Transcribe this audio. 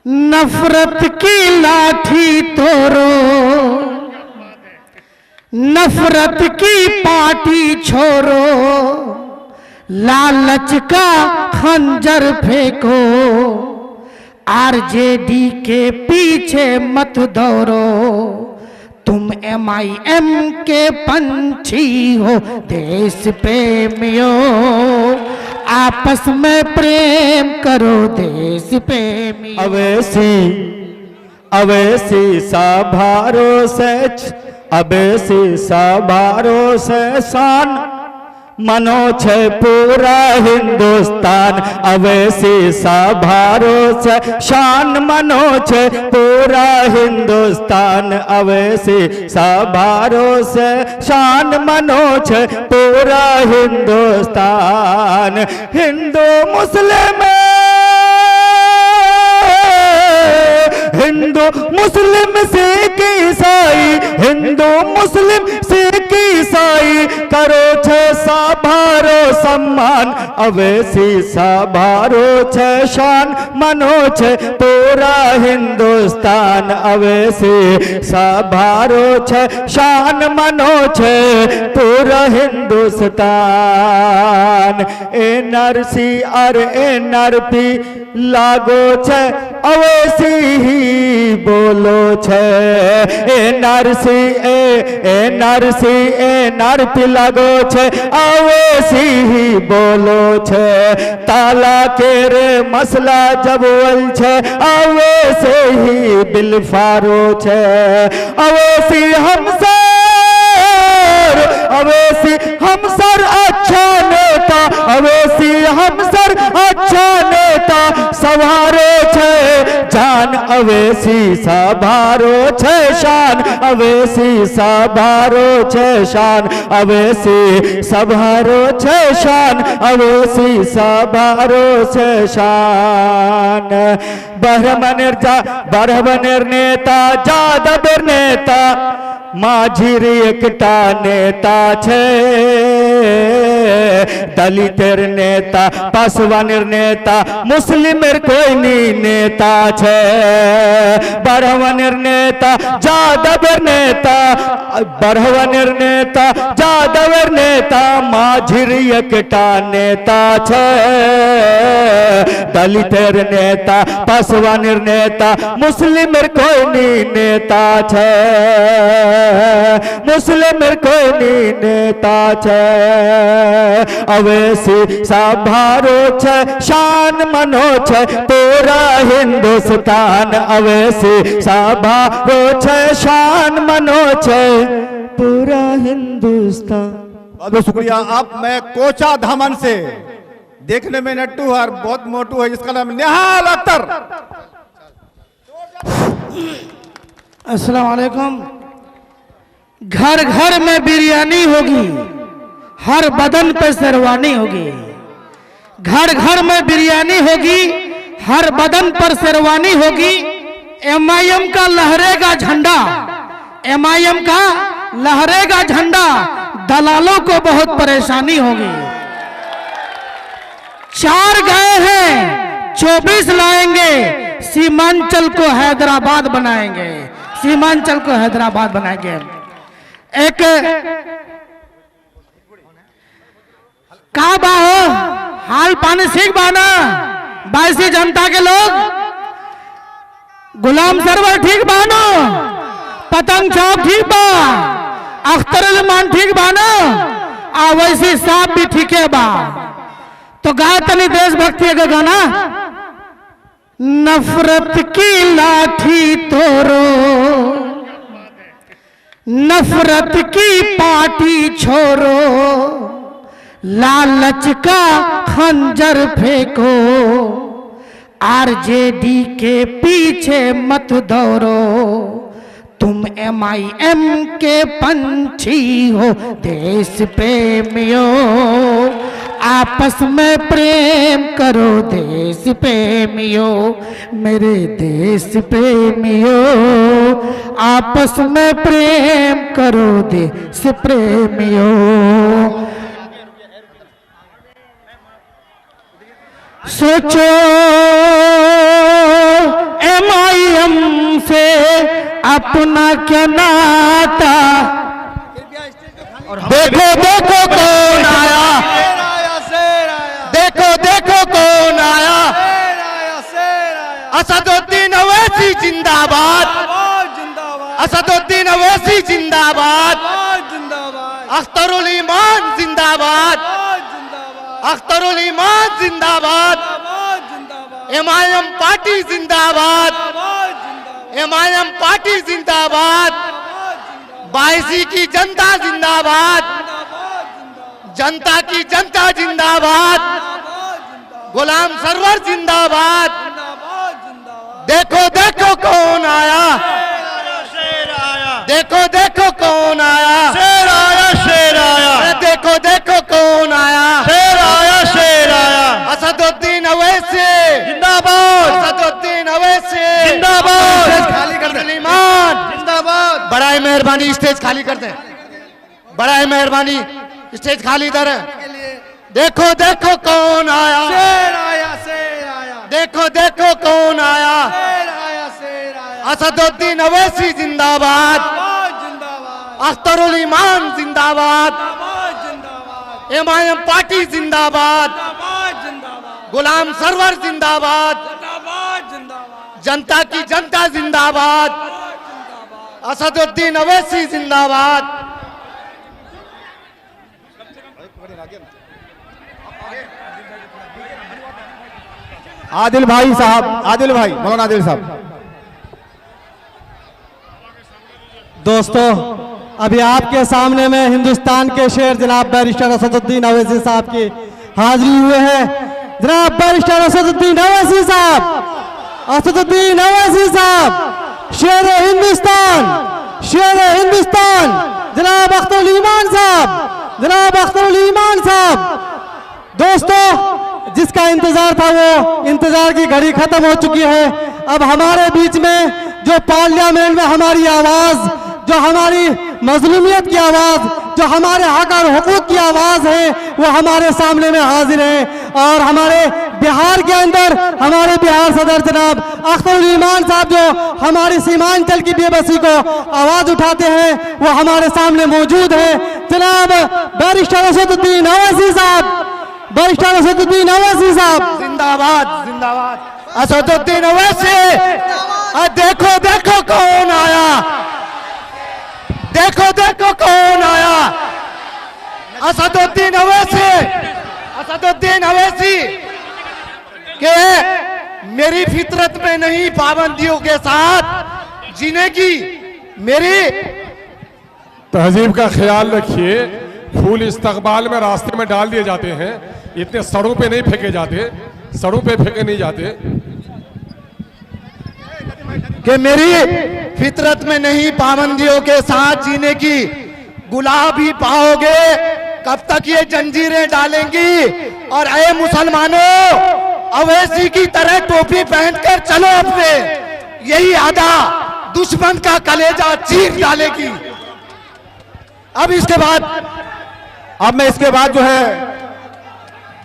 नफरत की लाठी तोड़ो, नफरत की पार्टी छोड़ो, लालच का खंजर फेंको, आरजेडी के पीछे मत दौड़ो। तुम MIM के पंछी हो देश प्रेमियों, आपस में प्रेम करो देश प्रेमी। अवैसी साभारो से अवैसी साभारो से शान मनो छे पूरा हिंदुस्तान। अवैसी साभारो से शान मनो छे पूरा हिंदुस्तान। अवैसी साभारो से शान मनो छे पूरा हिंदुस्तान। हिंदू मुस्लिम हिंदू मुस्लिम सिख ईसाई, हिंदू मुस्लिम सिख ईसाई करो छे साभारो सम्मान। अवैसी साभारो छे शान मनो छे पूरा हिंदुस्तान। अवैसी साभारो छे शान मनो छे पूरा हिंदुस्तान। NRC और NRP लागो छे अवैसी ही बोलो छे। NRP लागो छे अवैसी ही बोलो छे। ताला के रे मसला जब वल छे अवैसे ही बिल फारो छे। अवैसी हमसर अच्छा नेता, अवैसी हमसर अच्छा नेता सवारो छे जान। अवैसी साभारो छे शान, अवैसी साभारो छे शान, अवैसी साभारो छे शान, अवैसी साभारो छे शान। बरहमनेर नेता जादवेर नेता माझीर एकटा नेता छे। दलितेर नेता पासवानेर नेता मुस्लिमेर कोई नी नेता छे। बरहमनेर नेता जादवेर नेता बरहमनेर नेता जादवेर नेता माझीर एकटा नेता छे। दलितेर नेता पासवानेर नेता मुस्लिमेर कोई नी नेता छे। मुस्लिमेर कोई नी नेता छे। अवैसी साभारो छे शान मनो छे पूरा हिंदुस्तान। अवैसी साभारो छे शान मनो छे पूरा हिंदुस्तान। बहुत बहुत शुक्रिया। आप मैं कोचा धामन से, देखने में नट्टू और बहुत मोटू है, जिसका नाम निहाल अख्तर। अस्सलाम वालेकुम। घर घर में बिरयानी होगी, हर बदन पे शेरवानी होगी। घर घर में बिरयानी होगी, हर बदन पर शेरवानी होगी। MIM का लहरेगा झंडा, MIM का लहरेगा झंडा, दलालों को बहुत परेशानी होगी। 4 गए हैं 24 लाएंगे, सीमांचल को हैदराबाद बनाएंगे, सीमांचल को हैदराबाद बनाएंगे। एक का बाहो हाल पानी सीख बाना बाईसी जनता के लोग, गुलाम सरवर ठीक बानो, पतंग चौक ठीक बा, अख्तर अलमान ठीक बानो, वैसी साहब भी ठीक है बा। तो गाय तनी देशभक्ति का गाना। नफरत की लाठी तोड़ो, नफरत की पार्टी छोड़ो, लालच का खंजर फेंको, आरजेडी के पीछे मत दौड़ो। तुम MIM के पंछी हो देश प्रेमियों, आपस में प्रेम करो देश प्रेमियों। मेरे देश प्रेमियों, आपस में प्रेम करो देश प्रेमियों। सोचो अपना क्या नाता। देखो देखो कौन आया, देखो देखो कौन आया, असदुद्दीन अवैसी जिंदाबाद, असदुद्दीन अवैसी जिंदाबाद, अख्तरुल ईमान जिंदाबाद, अख्तरुल ईमान जिंदाबाद, एमआईएम पार्टी जिंदाबाद, एमआईएम पार्टी जिंदाबाद, बायसी की जनता जिंदाबाद, जनता की जनता जिंदाबाद, गुलाम सरवर जिंदाबाद। देखो देखो कौन आया, देखो देखो कौन आया, शेर आया, शेर आया, देखो देखो कौन आया, शेर आया, शेर आया, असदुद्दीन अवैसी जिंदाबाद, असदुद्दीन अवैसी जिंदाबाद, स्टेज खाली कर दे, ईमान जिंदाबाद। बड़ा मेहरबानी स्टेज खाली कर दे, बड़ा मेहरबानी स्टेज खाली इधर है। देखो देखो कौन आया, शेर आया, शेर आया, देखो देखो कौन आया, शेर आया, शेर आया, असदुद्दीन अवैसी जिंदाबाद, जिंदाबाद, अख्तरुल ईमान जिंदाबाद, जिंदाबाद, एमआईएम पार्टी जिंदाबाद, जिंदाबाद, गुलाम सरवर जिंदाबाद, जिंदाबाद, जनता की जनता जिंदाबाद, असदुद्दीन अवैसी जिंदाबाद। आदिल भाई साहब, आदिल भाई, मौलाना आदिल साहब। दोस्तों, अभी आपके सामने में हिंदुस्तान के शेर जनाब बैरिस्टर असदुद्दीन अवैसी साहब की हाजिरी हुए हैं। जनाब बैरिस्टर असदुद्दीन अवैसी साहब, असदुद्दीन अवैसी साहब, शेर हिंदुस्तान, शेर हिंदुस्तान, जनाब अख्तरुल ईमान साहब, जनाब अख्तरुल ईमान साहब। दोस्तों, जिसका इंतजार था वो इंतजार की घड़ी खत्म हो चुकी है। अब हमारे बीच में जो पार्लियामेंट में हमारी आवाज, जो हमारी मजलूमियत की आवाज, जो हमारे हक और हुकूक की आवाज है, वो हमारे सामने में हाजिर है। और हमारे बिहार के अंदर हमारे बिहार सदर जनाब अख्तरुल ईमान साहब, जो हमारी सीमांचल की बेबसी को आवाज उठाते हैं, वो हमारे सामने मौजूद है। जनाब बैरिस्टर असदुद्दीन अवैसी साहब, बैरिस्टर असदुद्दीन अवैसी साहब जिंदाबाद, जिंदाबाद, असदुद्दीन अवैसी। देखो देखो कौन आया, देखो देखो कौन आया, असदुद्दीन अवैसी, असदुद्दीन अवैसी के मेरी फितरत में नहीं पाबंदियों के साथ जीने की मेरी तहजीब का ख्याल रखिए। फूल इस्तकबाल में रास्ते में डाल दिए जाते हैं, इतने सड़ों पे नहीं फेंके जाते, सड़ों पे फेंके नहीं जाते। कि मेरी फितरत में नहीं पाबंदियों के साथ जीने की गुलाब ही पाओगे। कब तक ये जंजीरें डालेंगी? और अरे मुसलमानों, अवैसी की तरह टोपी पहनकर चलो अपने, यही आदा दुश्मन का कलेजा चीर डालेगी। अब इसके बाद अब मैं इसके बाद जो है